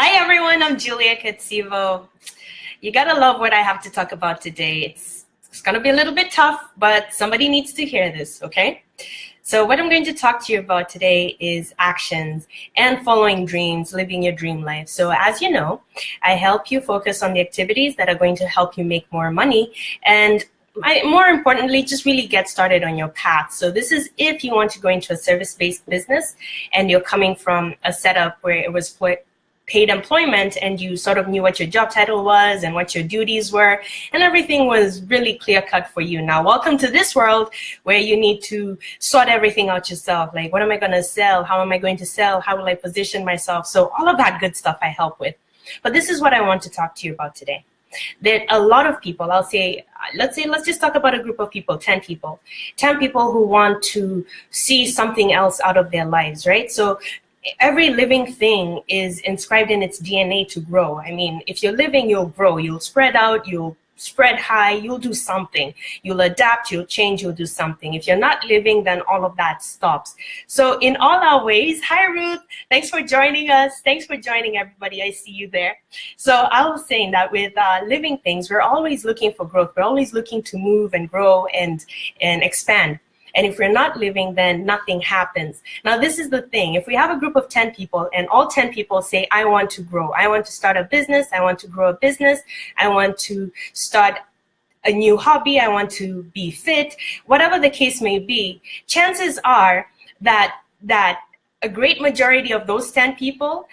Hi everyone, I'm Julia Katsivo. You gotta love what I have to talk about today. It's gonna be a little bit tough, but somebody needs to hear this, okay? So what I'm going to talk to you about today is actions and following dreams, living your dream life. So as you know, I help you focus on the activities that are going to help you make more money and more importantly, just really get started on your path. So this is if you want to go into a service-based business and you're coming from a setup where it was paid employment and you sort of knew what your job title was and what your duties were and everything was really clear cut for you. Now, welcome to this world where you need to sort everything out yourself. Like, what am I going to sell? How am I going to sell? How will I position myself? So all of that good stuff I help with. But this is what I want to talk to you about today. There are a lot of people, let's just talk about a group of people, 10 people who want to see something else out of their lives, right? So every living thing is inscribed in its DNA to grow. I mean, if you're living, you'll grow, you'll spread out, you'll spread high, you'll do something, you'll adapt, you'll change, you'll do something. If you're not living, then all of that stops. So in all our ways, hi Ruth, thanks for joining us. Thanks for joining everybody, I see you there. So I was saying that with living things, we're always looking for growth. We're always looking to move and grow and expand. And if we're not living, then nothing happens. Now, this is the thing. If we have a group of 10 people and all 10 people say, I want to grow, I want to start a business, I want to grow a business, I want to start a new hobby, I want to be fit, whatever the case may be, chances are that a great majority of those 10 people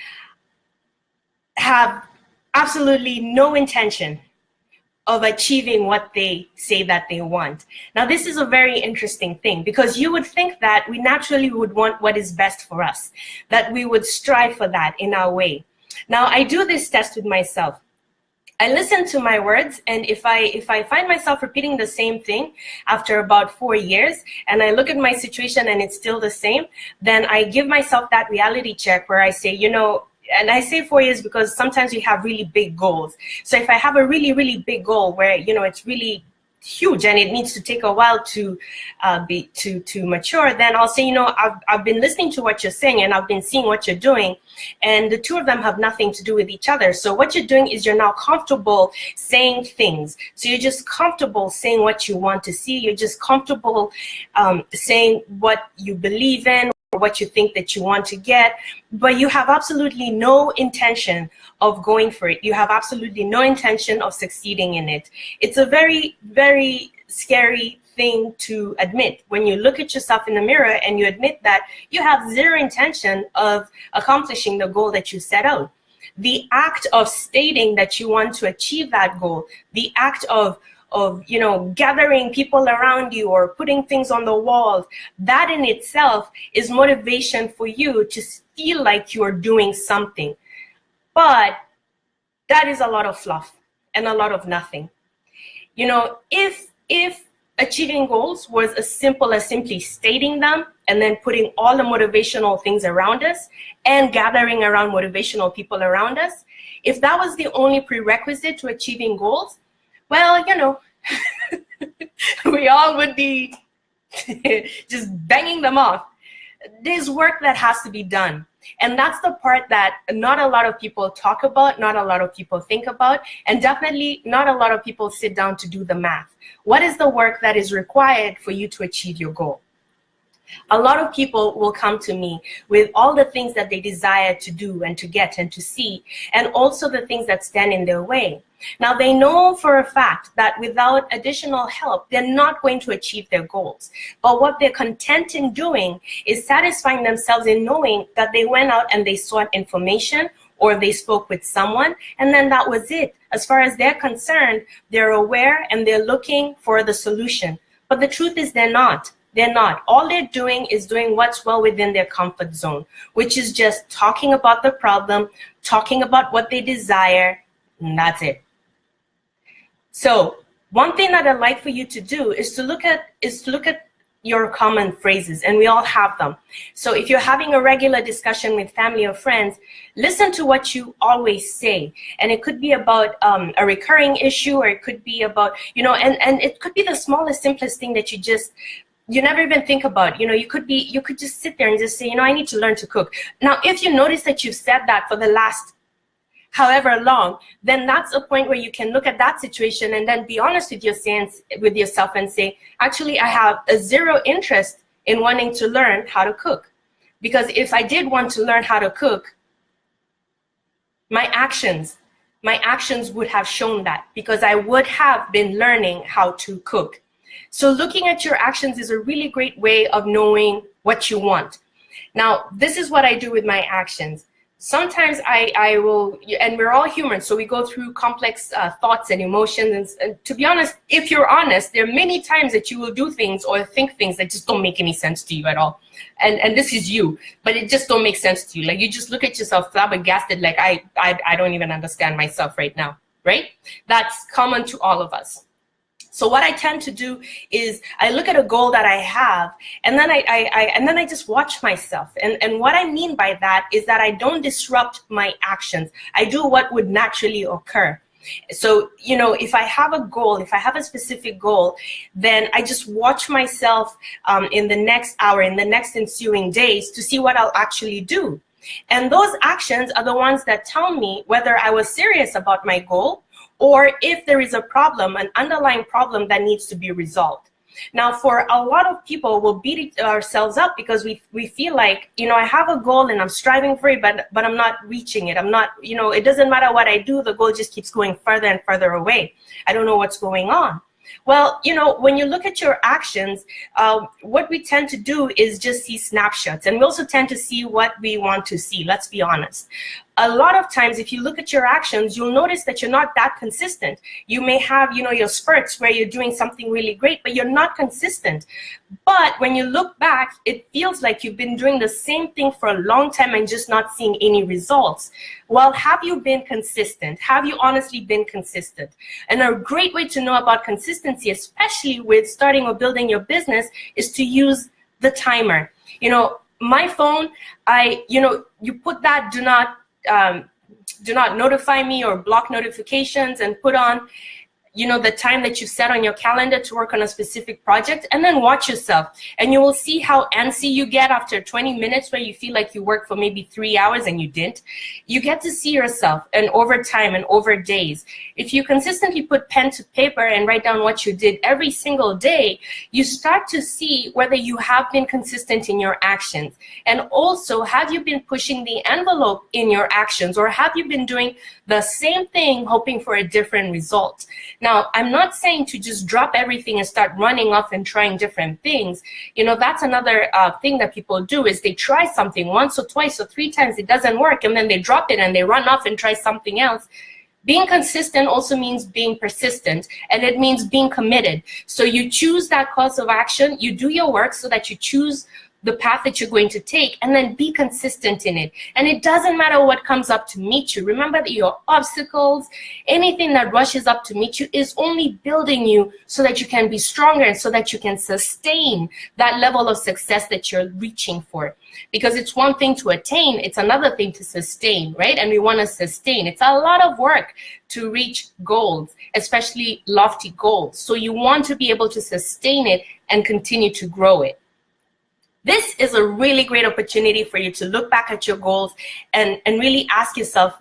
have absolutely no intention of achieving what they say that they want. Now, this is a very interesting thing because you would think that we naturally would want what is best for us, that we would strive for that in our way. Now, I do this test with myself. I listen to my words, and if I find myself repeating the same thing after about 4 years, and I look at my situation and it's still the same, then I give myself that reality check where I say, you know, and I say 4 years because sometimes we have really big goals. So if I have a really, really big goal where, you know, it's really huge and it needs to take a while to mature, then I'll say, you know, I've been listening to what you're saying and I've been seeing what you're doing, and the two of them have nothing to do with each other. So what you're doing is you're now comfortable saying things. So you're just comfortable saying what you want to see. You're just comfortable saying what you believe in, what you think that you want to get, but you have absolutely no intention of going for it. You have absolutely no intention of succeeding in it. It's a very, very scary thing to admit when you look at yourself in the mirror and you admit that you have zero intention of accomplishing the goal that you set out. The act of stating that you want to achieve that goal, the act of you know, gathering people around you or putting things on the wall, that in itself is motivation for you to feel like you're doing something. But that is a lot of fluff and a lot of nothing. You know, if achieving goals was as simple as simply stating them and then putting all the motivational things around us and gathering around motivational people around us, if that was the only prerequisite to achieving goals, well, you know, we all would be just banging them off. There's work that has to be done. And that's the part that not a lot of people talk about, not a lot of people think about, and definitely not a lot of people sit down to do the math. What is the work that is required for you to achieve your goal? A lot of people will come to me with all the things that they desire to do and to get and to see, and also the things that stand in their way. Now, they know for a fact that without additional help, they're not going to achieve their goals. But what they're content in doing is satisfying themselves in knowing that they went out and they sought information or they spoke with someone, and then that was it. As far as they're concerned, they're aware and they're looking for the solution. But the truth is they're not. They're not. All they're doing is doing what's well within their comfort zone, which is just talking about the problem, talking about what they desire, and that's it. So one thing that I'd like for you to do is to look at your common phrases, and we all have them. So if you're having a regular discussion with family or friends, listen to what you always say. And it could be about a recurring issue, or it could be about, you know, and it could be the smallest, simplest thing that you never even think about. You know, you could just sit there and just say, you know, I need to learn to cook. Now, if you notice that you've said that for the last however long, then that's a point where you can look at that situation and then be honest with yourself and say, actually, I have a zero interest in wanting to learn how to cook. Because if I did want to learn how to cook, my actions would have shown that, because I would have been learning how to cook. So looking at your actions is a really great way of knowing what you want. Now, this is what I do with my actions. Sometimes I will, and we're all human, so we go through complex thoughts and emotions. And to be honest, if you're honest, there are many times that you will do things or think things that just don't make any sense to you at all. And this is you, but it just don't make sense to you. Like, you just look at yourself flabbergasted, like I don't even understand myself right now, right? That's common to all of us. So what I tend to do is I look at a goal that I have, and then I just watch myself. And what I mean by that is that I don't disrupt my actions. I do what would naturally occur. So, you know, if I have a goal, if I have a specific goal, then I just watch myself in the next hour, in the next ensuing days, to see what I'll actually do. And those actions are the ones that tell me whether I was serious about my goal, or if there is a problem, an underlying problem that needs to be resolved. Now, for a lot of people, we'll beat ourselves up because we feel like, you know, I have a goal and I'm striving for it, but I'm not reaching it. I'm not, you know, it doesn't matter what I do, the goal just keeps going further and further away. I don't know what's going on. Well, you know, when you look at your actions, what we tend to do is just see snapshots, and we also tend to see what we want to see. Let's be honest. A lot of times, if you look at your actions, you'll notice that you're not that consistent. You may have, you know, your spurts where you're doing something really great, but you're not consistent. But when you look back, it feels like you've been doing the same thing for a long time and just not seeing any results. Well, have you been consistent? Have you honestly been consistent? And a great way to know about consistency, especially with starting or building your business, is to use the timer. You know, my phone, you put that do not notify me or block notifications, and put on, you know, the time that you set on your calendar to work on a specific project, and then watch yourself. And you will see how antsy you get after 20 minutes where you feel like you worked for maybe 3 hours and you didn't. You get to see yourself, and over time and over days. If you consistently put pen to paper and write down what you did every single day, you start to see whether you have been consistent in your actions. And also, have you been pushing the envelope in your actions, or have you been doing the same thing hoping for a different result? Now, I'm not saying to just drop everything and start running off and trying different things. You know, that's another thing that people do, is they try something once or twice or 3 times, it doesn't work, and then they drop it and they run off and try something else. Being consistent also means being persistent, and it means being committed. So you choose that course of action, you do your work so that you choose the path that you're going to take, and then be consistent in it. And it doesn't matter what comes up to meet you. Remember that your obstacles, anything that rushes up to meet you, is only building you so that you can be stronger and so that you can sustain that level of success that you're reaching for. Because it's one thing to attain, it's another thing to sustain, right? And we want to sustain. It's a lot of work to reach goals, especially lofty goals. So you want to be able to sustain it and continue to grow it. This is a really great opportunity for you to look back at your goals and really ask yourself,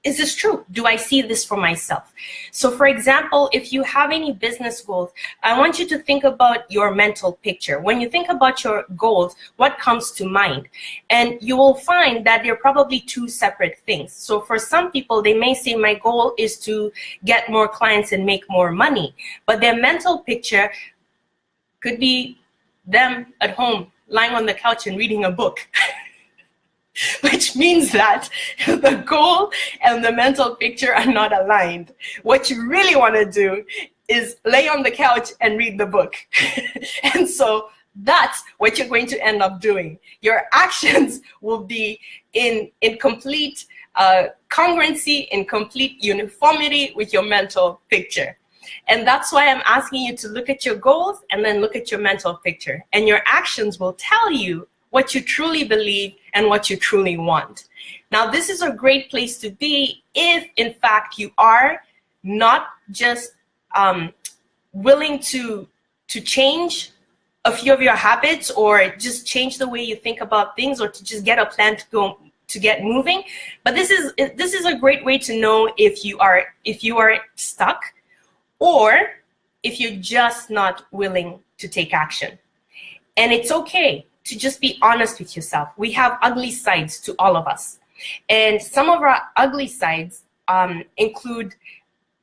is this true? Do I see this for myself? So for example, if you have any business goals, I want you to think about your mental picture. When you think about your goals, what comes to mind? And you will find that they're probably 2 separate things. So for some people, they may say, my goal is to get more clients and make more money. But their mental picture could be them at home, lying on the couch and reading a book, which means that the goal and the mental picture are not aligned. What you really want to do is lay on the couch and read the book. And so that's what you're going to end up doing. Your actions will be in complete congruency, in complete uniformity with your mental picture. And that's why I'm asking you to look at your goals and then look at your mental picture. And your actions will tell you what you truly believe and what you truly want. Now, this is a great place to be if, in fact, you are not just willing to change a few of your habits, or just change the way you think about things, or to just get a plan to go to get moving. But this is a great way to know if you are stuck, or if you're just not willing to take action. And it's okay to just be honest with yourself. We have ugly sides to all of us. And some of our ugly sides include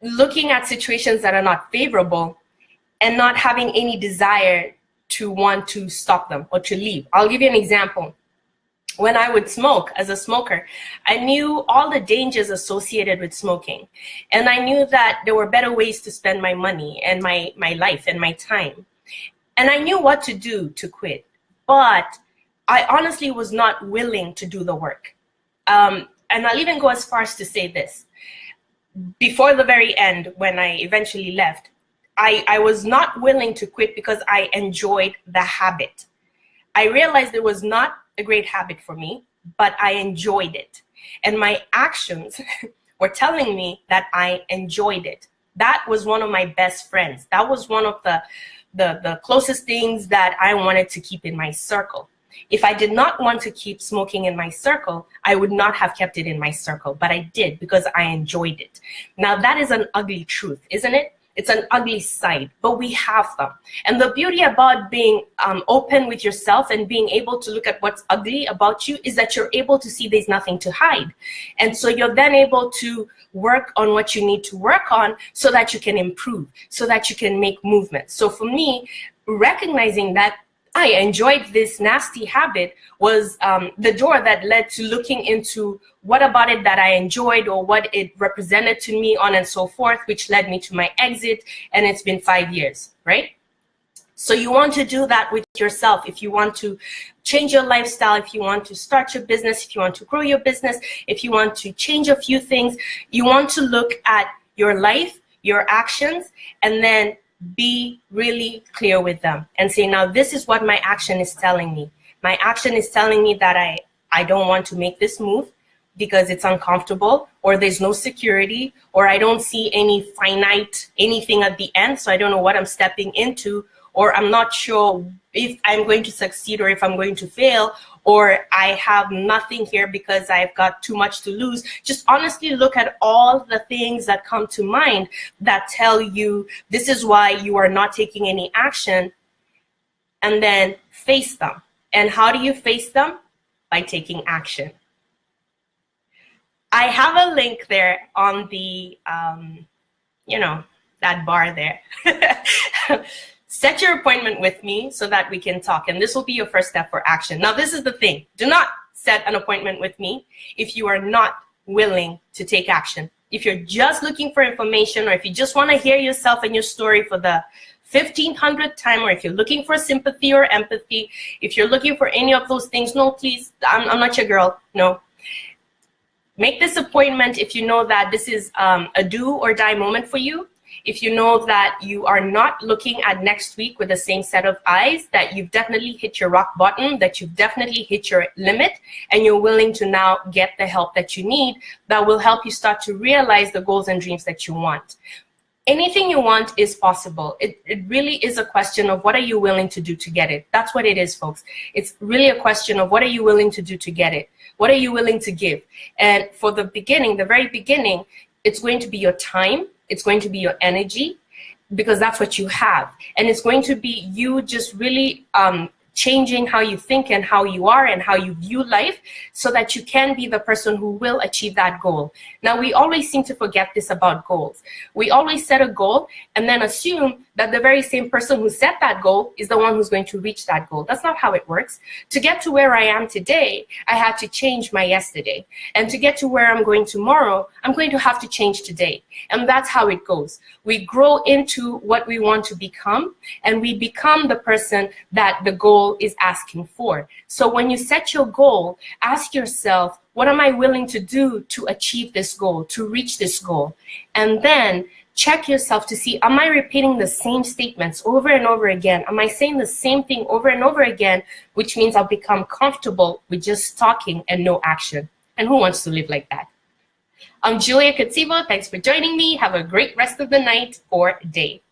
looking at situations that are not favorable and not having any desire to want to stop them or to leave. I'll give you an example. When I would smoke, as a smoker, I knew all the dangers associated with smoking. And I knew that there were better ways to spend my money and my life and my time. And I knew what to do to quit. But I honestly was not willing to do the work. And I'll even go as far as to say this. Before the very end, when I eventually left, I was not willing to quit because I enjoyed the habit. I realized it was not a great habit for me, but I enjoyed it. And my actions were telling me that I enjoyed it. That was one of my best friends. That was one of the closest things that I wanted to keep in my circle. If I did not want to keep smoking in my circle, I would not have kept it in my circle, but I did because I enjoyed it. Now that is an ugly truth, isn't it? It's an ugly side, but we have them. And the beauty about being open with yourself and being able to look at what's ugly about you is that you're able to see there's nothing to hide. And so you're then able to work on what you need to work on so that you can improve, so that you can make movements. So for me, recognizing that I enjoyed this nasty habit was the door that led to looking into what about it that I enjoyed or what it represented to me, on and so forth, which led me to my exit. And it's been 5 years, right? So you want to do that with yourself. If you want to change your lifestyle, if you want to start your business, if you want to grow your business, if you want to change a few things, you want to look at your life, your actions, and then be really clear with them and say, now this is what my action is telling me. My action is telling me that I don't want to make this move because it's uncomfortable, or there's no security, or I don't see any finite anything at the end, so I don't know what I'm stepping into, or I'm not sure if I'm going to succeed or if I'm going to fail, or I have nothing here because I've got too much to lose. Just honestly look at all the things that come to mind that tell you this is why you are not taking any action, and then face them. And how do you face them? By taking action. I have a link there on the, that bar there. Set your appointment with me so that we can talk. And this will be your first step for action. Now, this is the thing. Do not set an appointment with me if you are not willing to take action. If you're just looking for information, or if you just want to hear yourself and your story for the 1500th time, or if you're looking for sympathy or empathy, if you're looking for any of those things, no, please, I'm not your girl. No. Make this appointment if you know that this is a do or die moment for you. If you know that you are not looking at next week with the same set of eyes, that you've definitely hit your rock bottom, that you've definitely hit your limit, and you're willing to now get the help that you need that will help you start to realize the goals and dreams that you want. Anything you want is possible. It really is a question of what are you willing to do to get it. That's what it is, folks. It's really a question of what are you willing to do to get it? What are you willing to give? And for the beginning, the very beginning, it's going to be your time. It's going to be your energy, because that's what you have. And it's going to be you just really changing how you think and how you are and how you view life so that you can be the person who will achieve that goal. Now, we always seem to forget this about goals. We always set a goal and then assume that the very same person who set that goal is the one who's going to reach that goal. That's not how it works. To get to where I am today, I had to change my yesterday. And to get to where I'm going tomorrow, I'm going to have to change today. And that's how it goes. We grow into what we want to become, and we become the person that the goal is asking for. So when you set your goal, ask yourself, what am I willing to do to achieve this goal, to reach this goal? And then check yourself to see, am I repeating the same statements over and over again? Am I saying the same thing over and over again, which means I'll become comfortable with just talking and no action? And who wants to live like that? I'm Julia Katsibo. Thanks for joining me. Have a great rest of the night or day.